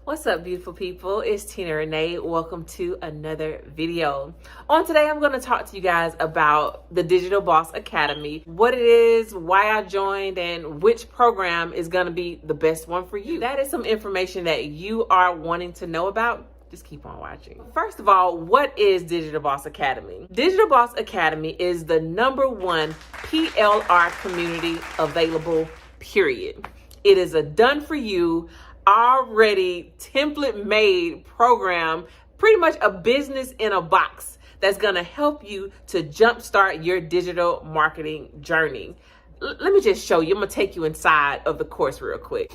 What's up, beautiful people? It's Tina Renee. Welcome to another video. On today, I'm going to talk to you guys about the Digital Boss Academy, what it is, why I joined, and which program is going to be the best one for you. That is some information that you are wanting to know about. Just keep on watching. First of all, what is Digital Boss Academy? Digital Boss Academy is the #1 PLR community available, period. It is a done for you, already template made program, pretty much a business in a box that's going to help you to jumpstart your digital marketing journey. Let me just show you. I'm going to take you inside of the course real quick.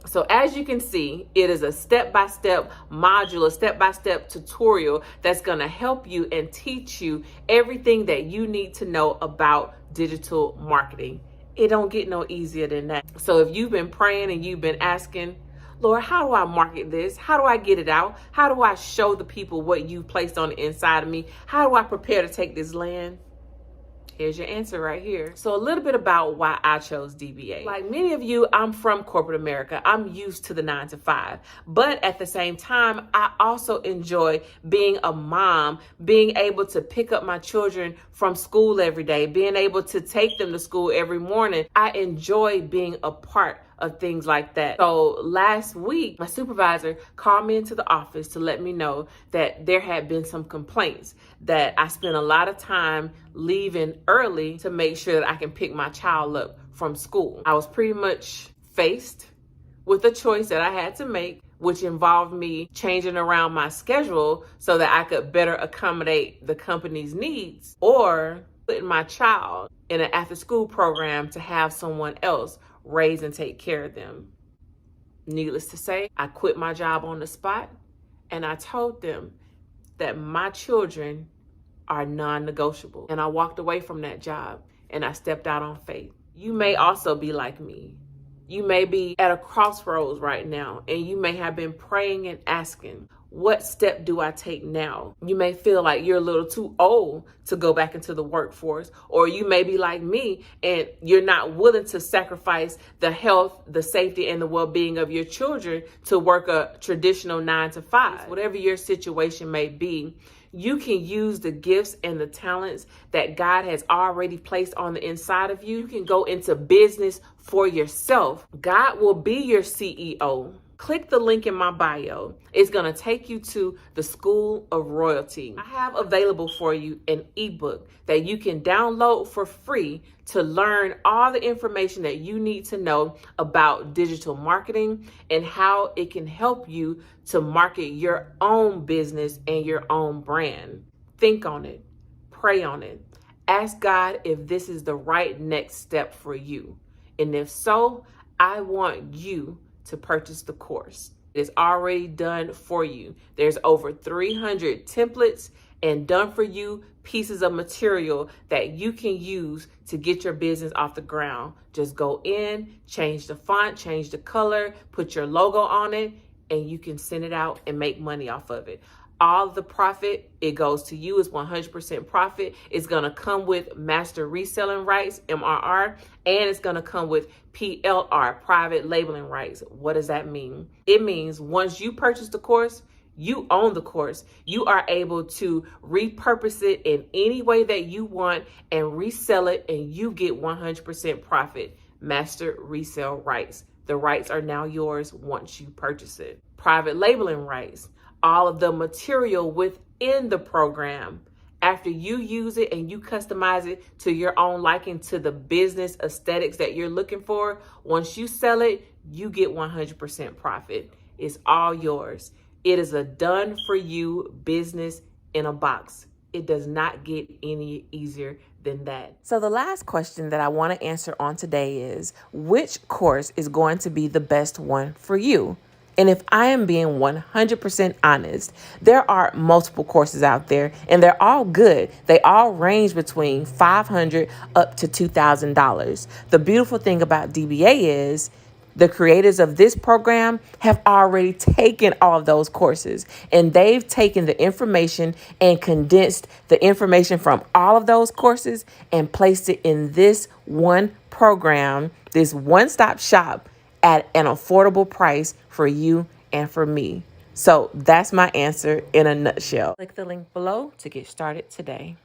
So as you can see, it is a step-by-step module, a step-by-step tutorial that's going to help you and teach you everything that you need to know about digital marketing. It don't get no easier than that. So if you've been praying and you've been asking, Lord, how do I market this? How do I get it out? How do I show the people what you placed on the inside of me? How do I prepare to take this land? Here's your answer right here. So a little bit about why I chose DBA. Like many of you, I'm from corporate America. I'm used to the 9 to 5. But at the same time, I also enjoy being a mom, being able to pick up my children from school every day, being able to take them to school every morning. I enjoy being a part of things like that. So last week, my supervisor called me into the office to let me know that there had been some complaints that I spent a lot of time leaving early to make sure that I can pick my child up from school. I was pretty much faced with a choice that I had to make, which involved me changing around my schedule so that I could better accommodate the company's needs, or putting my child in an after-school program to have someone else raise and take care of them. Needless to say, I quit my job on the spot, and I told them that my children are non-negotiable. And I walked away from that job and I stepped out on faith. You may also be like me. You may be at a crossroads right now, and you may have been praying and asking, what step do I take now? You may feel like you're a little too old to go back into the workforce, or you may be like me and you're not willing to sacrifice the health, the safety, and the well-being of your children to work a traditional 9 to 5. Whatever your situation may be, you can use the gifts and the talents that God has already placed on the inside of you. You can go into business for yourself. God will be your CEO. Click the link in my bio. It's going to take you to the Skool of Royalty. I have available for you an ebook that you can download for free to learn all the information that you need to know about digital marketing and how it can help you to market your own business and your own brand. Think on it. Pray on it. Ask God if this is the right next step for you. And if so, I want you to purchase the course. It's already done for you. There's over 300 templates and done for you pieces of material that you can use to get your business off the ground. Just go in, change the font, change the color, put your logo on it, and you can send it out and make money off of it. All the profit, it goes to you. It's 100% profit. It's going to come with Master Resell Rights, MRR, and it's going to come with PLR, Private Labeling Rights. What does that mean? It means once you purchase the course, you own the course. You are able to repurpose it in any way that you want and resell it, and you get 100% profit. Master Resell Rights. The rights are now yours once you purchase it. Private Labeling Rights. All of the material within the program, after you use it and you customize it to your own liking, to the business aesthetics that you're looking for, once you sell it, you get 100% profit. It's all yours. It is a done for you business in a box. It does not get any easier than that. So the last question that I want to answer on today is, which course is going to be the best one for you? And if I am being 100% honest, there are multiple courses out there and they're all good. They all range between $500 up to $2,000. The beautiful thing about DBA is the creators of this program have already taken all of those courses, and they've taken the information and condensed the information from all of those courses and placed it in this one program, this one-stop shop at an affordable price for you and for me? So that's my answer in a nutshell. Click the link below to get started today.